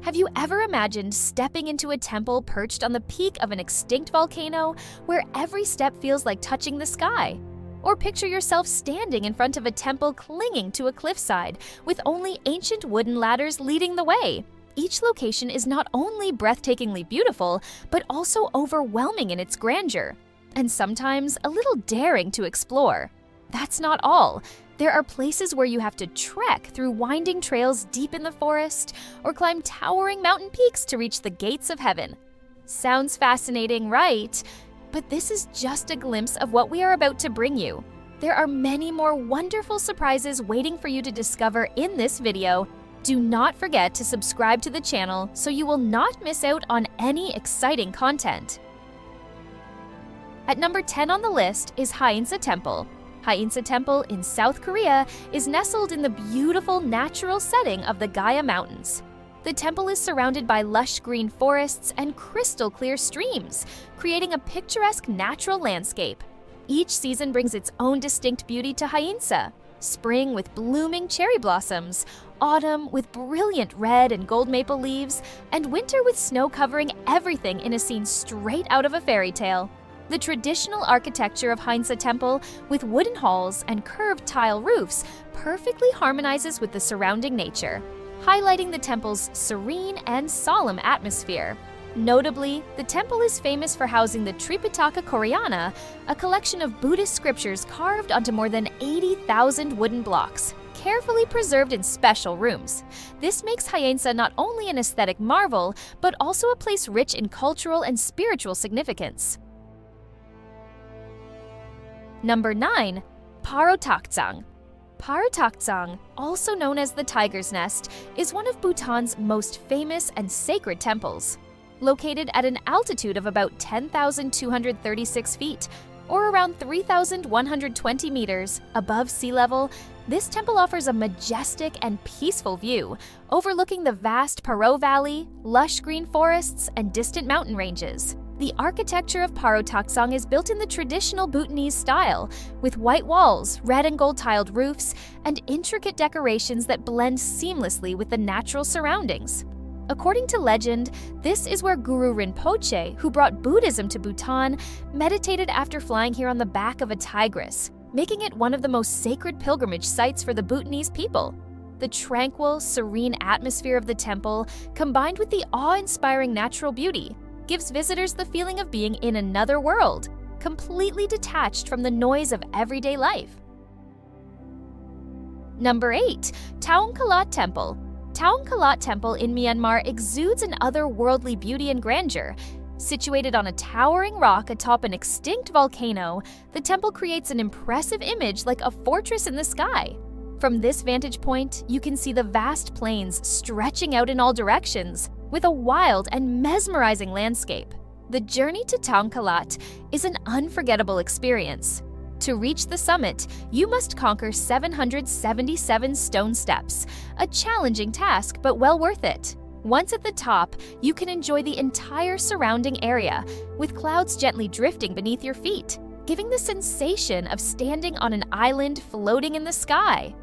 Have you ever imagined stepping into a temple perched on the peak of an extinct volcano where every step feels like touching the sky? Or picture yourself standing in front of a temple clinging to a cliffside with only ancient wooden ladders leading the way. Each location is not only breathtakingly beautiful, but also overwhelming in its grandeur, and sometimes a little daring to explore. That's not all. There are places where you have to trek through winding trails deep in the forest or climb towering mountain peaks to reach the gates of heaven. Sounds fascinating, right? But this is just a glimpse of what we are about to bring you. There are many more wonderful surprises waiting for you to discover in this video. Do not forget to subscribe to the channel so you will not miss out on any exciting content. At number 10 on the list is Hyeon Temple. Hyeon Temple in South Korea is nestled in the beautiful natural setting of the Gaya Mountains. The temple is surrounded by lush green forests and crystal clear streams, creating a picturesque natural landscape. Each season brings its own distinct beauty to Hyeon. Spring with blooming cherry blossoms, autumn with brilliant red and gold maple leaves, and winter with snow covering everything in a scene straight out of a fairy tale. The traditional architecture of Hyeon Temple, with wooden halls and curved tile roofs, perfectly harmonizes with the surrounding nature, highlighting the temple's serene and solemn atmosphere. Notably, the temple is famous for housing the Tripitaka Koreana, a collection of Buddhist scriptures carved onto more than 80,000 wooden blocks, carefully preserved in special rooms. This makes Hyeon not only an aesthetic marvel, but also a place rich in cultural and spiritual significance. Number 9. Parottaktsang. Parottaktsang, also known as the Tiger's Nest, is one of Bhutan's most famous and sacred temples. Located at an altitude of about 10,236 feet, or around 3,120 meters above sea level, this temple offers a majestic and peaceful view, overlooking the vast Paro Valley, lush green forests, and distant mountain ranges. The architecture of Parottaktsang is built in the traditional Bhutanese style, with white walls, red and gold tiled roofs, and intricate decorations that blend seamlessly with the natural surroundings. According to legend, this is where Guru Rinpoche, who brought Buddhism to Bhutan, meditated after flying here on the back of a tigress, making it one of the most sacred pilgrimage sites for the Bhutanese people. The tranquil, serene atmosphere of the temple, combined with the awe-inspiring natural beauty, gives visitors the feeling of being in another world, completely detached from the noise of everyday life. Number 8. Colot Temple. Colot Temple in Myanmar exudes an otherworldly beauty and grandeur. Situated on a towering rock atop an extinct volcano, the temple creates an impressive image like a fortress in the sky. From this vantage point, you can see the vast plains stretching out in all directions, with a wild and mesmerizing landscape. The journey to Colot is an unforgettable experience. To reach the summit, you must conquer 777 stone steps, a challenging task but well worth it. Once at the top, you can enjoy the entire surrounding area, with clouds gently drifting beneath your feet, giving the sensation of standing on an island floating in the sky.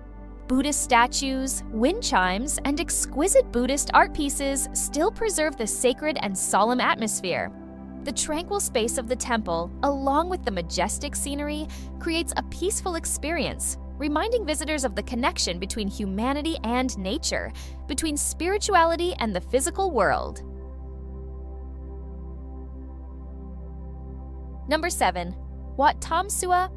Buddhist statues, wind chimes, and exquisite Buddhist art pieces still preserve the sacred and solemn atmosphere. The tranquil space of the temple, along with the majestic scenery, creates a peaceful experience, reminding visitors of the connection between humanity and nature, between spirituality and the physical world. Number 7. Wat Tamua.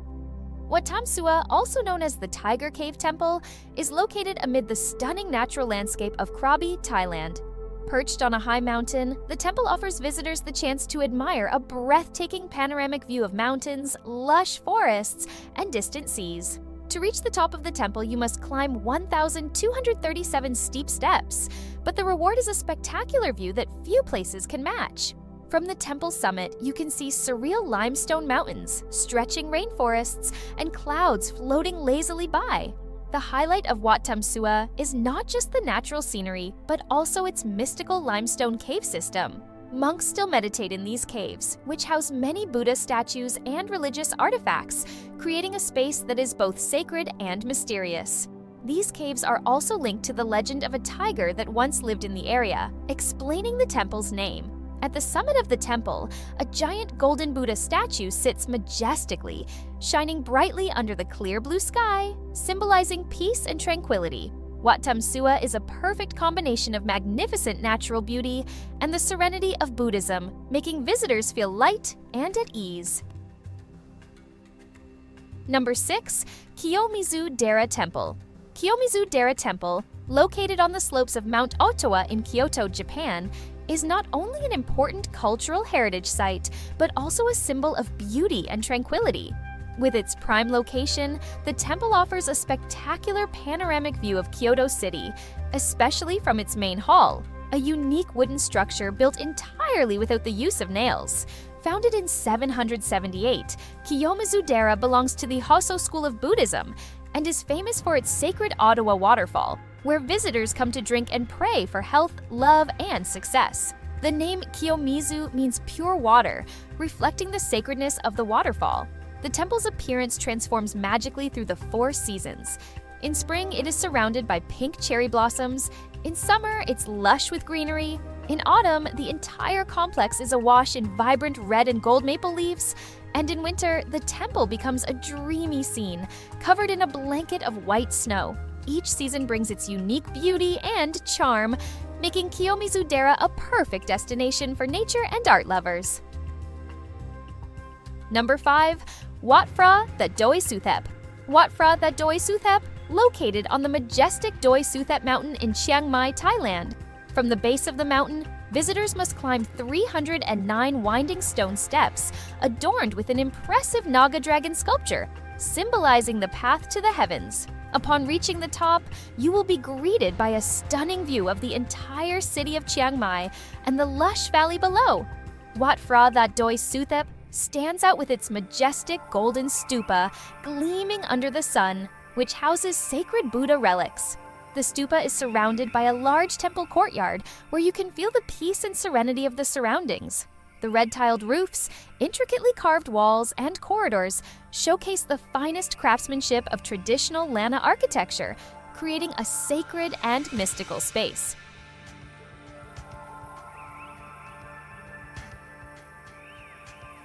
Wat Tamua, also known as the Tiger Cave Temple, is located amid the stunning natural landscape of Krabi, Thailand. Perched on a high mountain, the temple offers visitors the chance to admire a breathtaking panoramic view of mountains, lush forests, and distant seas. To reach the top of the temple, you must climb 1,237 steep steps, but the reward is a spectacular view that few places can match. From the temple summit, you can see surreal limestone mountains, stretching rainforests, and clouds floating lazily by. The highlight of Wat Tamua is not just the natural scenery, but also its mystical limestone cave system. Monks still meditate in these caves, which house many Buddha statues and religious artifacts, creating a space that is both sacred and mysterious. These caves are also linked to the legend of a tiger that once lived in the area, explaining the temple's name. At the summit of the temple, a giant golden Buddha statue sits majestically, shining brightly under the clear blue sky, symbolizing peace and tranquility. Wat Tamua is a perfect combination of magnificent natural beauty and the serenity of Buddhism, making visitors feel light and at ease. Number 6. Kiyomizudera Temple. Kiyomizudera Temple, located on the slopes of Mount Ottawa in Kyoto, Japan, is not only an important cultural heritage site, but also a symbol of beauty and tranquility. With its prime location, the temple offers a spectacular panoramic view of Kyoto City, especially from its main hall, a unique wooden structure built entirely without the use of nails. Founded in 778, Kiyomizudera belongs to the Hosso school of Buddhism and is famous for its sacred Ottawa waterfall, where visitors come to drink and pray for health, love, and success. The name Kiyomizu means pure water, reflecting the sacredness of the waterfall. The temple's appearance transforms magically through the 4 seasons. In spring, it is surrounded by pink cherry blossoms. In summer, it's lush with greenery. In autumn, the entire complex is awash in vibrant red and gold maple leaves. And in winter, the temple becomes a dreamy scene, covered in a blanket of white snow. Each season brings its unique beauty and charm, making Kiyomizudera a perfect destination for nature and art lovers. Number 5. Wat Phra that Doi Suthep. Wat Phra that Doi Suthep, located on the majestic Doi Suthep mountain in Chiang Mai, Thailand. From the base of the mountain, visitors must climb 309 winding stone steps, adorned with an impressive Naga dragon sculpture, symbolizing the path to the heavens. Upon reaching the top, you will be greeted by a stunning view of the entire city of Chiang Mai and the lush valley below. Wat Phra that Doi Suthep stands out with its majestic golden stupa gleaming under the sun, which houses sacred Buddha relics. The stupa is surrounded by a large temple courtyard where you can feel the peace and serenity of the surroundings. The red-tiled roofs, intricately carved walls, and corridors showcase the finest craftsmanship of traditional Lana architecture, creating a sacred and mystical space.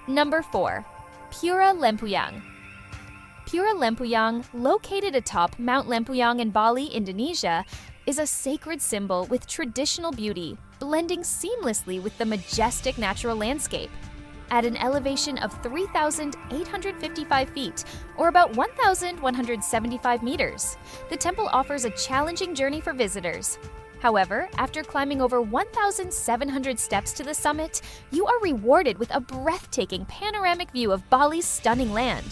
Number 4. Pura Liuyang. Pura Liuyang, located atop Mount Liuyang in Bali, Indonesia, is a sacred symbol with traditional beauty, blending seamlessly with the majestic natural landscape. At an elevation of 3,855 feet, or about 1,175 meters, the temple offers a challenging journey for visitors. However, after climbing over 1,700 steps to the summit, you are rewarded with a breathtaking panoramic view of Bali's stunning land.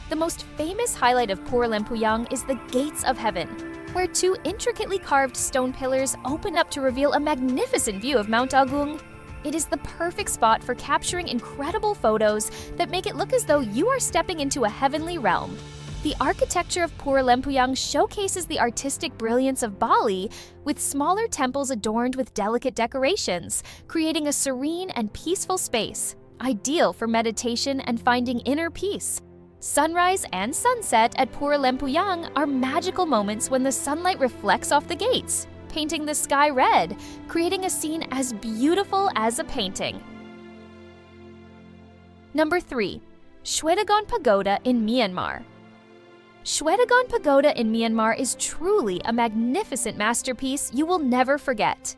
The most famous highlight of Pura Liuyang is the Gates of Heaven, where 2 intricately carved stone pillars open up to reveal a magnificent view of Mount Agung. It is the perfect spot for capturing incredible photos that make it look as though you are stepping into a heavenly realm. The architecture of Pura Liuyang showcases the artistic brilliance of Bali, with smaller temples adorned with delicate decorations, creating a serene and peaceful space, ideal for meditation and finding inner peace. Sunrise and sunset at Pura Liuyang are magical moments when the sunlight reflects off the gates, painting the sky red, creating a scene as beautiful as a painting. Number 3. Shagon Pagoda in Myanmar. Shagon Pagoda in Myanmar is truly a magnificent masterpiece you will never forget.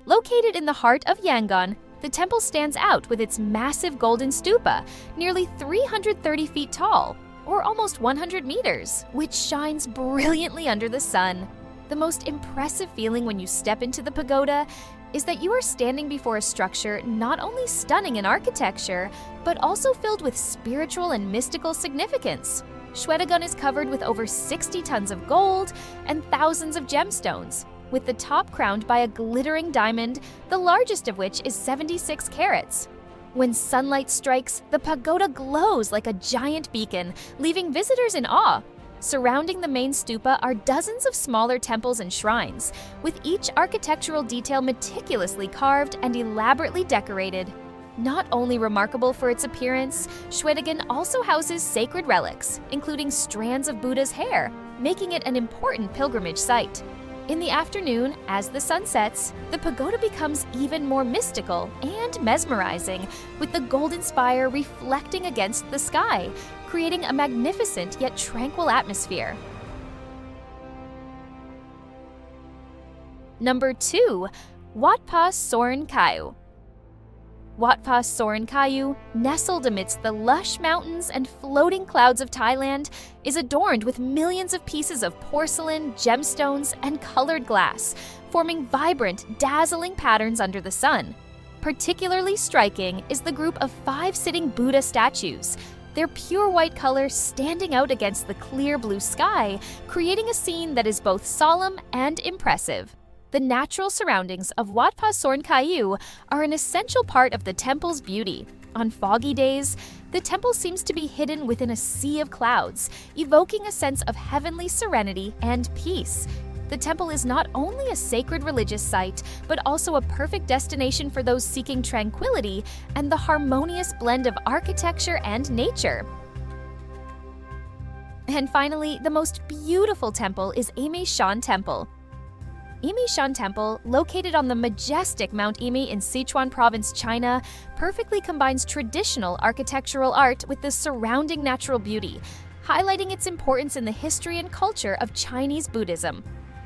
Located in the heart of Yangon, the temple stands out with its massive golden stupa, nearly 330 feet tall, or almost 100 meters, which shines brilliantly under the sun. The most impressive feeling when you step into the pagoda is that you are standing before a structure not only stunning in architecture, but also filled with spiritual and mystical significance. Shagon is covered with over 60 tons of gold and thousands of gemstones, with the top crowned by a glittering diamond, the largest of which is 76 carats. When sunlight strikes, the pagoda glows like a giant beacon, leaving visitors in awe. Surrounding the main stupa are dozens of smaller temples and shrines, with each architectural detail meticulously carved and elaborately decorated. Not only remarkable for its appearance, Shwedagon also houses sacred relics, including strands of Buddha's hair, making it an important pilgrimage site. In the afternoon, as the sun sets, the pagoda becomes even more mystical and mesmerizing, with the golden spire reflecting against the sky, creating a magnificent yet tranquil atmosphere. Number 2. Wat Soren Kayu. Wat Soren Kayu, nestled amidst the lush mountains and floating clouds of Thailand, is adorned with millions of pieces of porcelain, gemstones, and colored glass, forming vibrant, dazzling patterns under the sun. Particularly striking is the group of 5 sitting Buddha statues, their pure white color standing out against the clear blue sky, creating a scene that is both solemn and impressive. The natural surroundings of Wat Soren Kayu are an essential part of the temple's beauty. On foggy days, the temple seems to be hidden within a sea of clouds, evoking a sense of heavenly serenity and peace. The temple is not only a sacred religious site, but also a perfect destination for those seeking tranquility and the harmonious blend of architecture and nature. And finally, the most beautiful temple is Hyeon Temple. Hyeon Temple, located on the majestic Mount Imi in Sichuan Province, China, perfectly combines traditional architectural art with the surrounding natural beauty, highlighting its importance in the history and culture of Chinese Buddhism.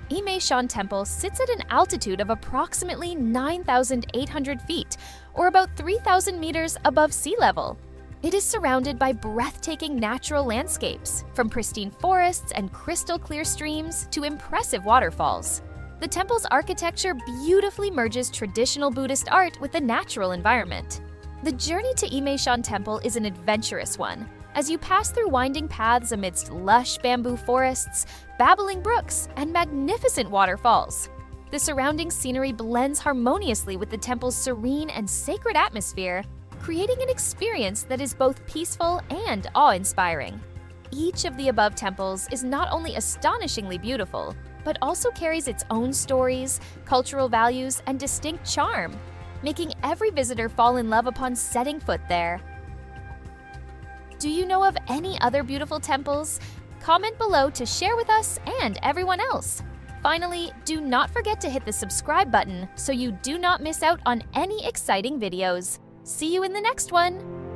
Hyeon Temple sits at an altitude of approximately 9,800 feet, or about 3,000 meters above sea level. It is surrounded by breathtaking natural landscapes, from pristine forests and crystal-clear streams to impressive waterfalls. The temple's architecture beautifully merges traditional Buddhist art with the natural environment. The journey to Hyeon Temple is an adventurous one, as you pass through winding paths amidst lush bamboo forests, babbling brooks, and magnificent waterfalls. The surrounding scenery blends harmoniously with the temple's serene and sacred atmosphere, creating an experience that is both peaceful and awe-inspiring. Each of the above temples is not only astonishingly beautiful, but also carries its own stories, cultural values, and distinct charm, making every visitor fall in love upon setting foot there. Do you know of any other beautiful temples? Comment below to share with us and everyone else. Finally, do not forget to hit the subscribe button so you do not miss out on any exciting videos. See you in the next one!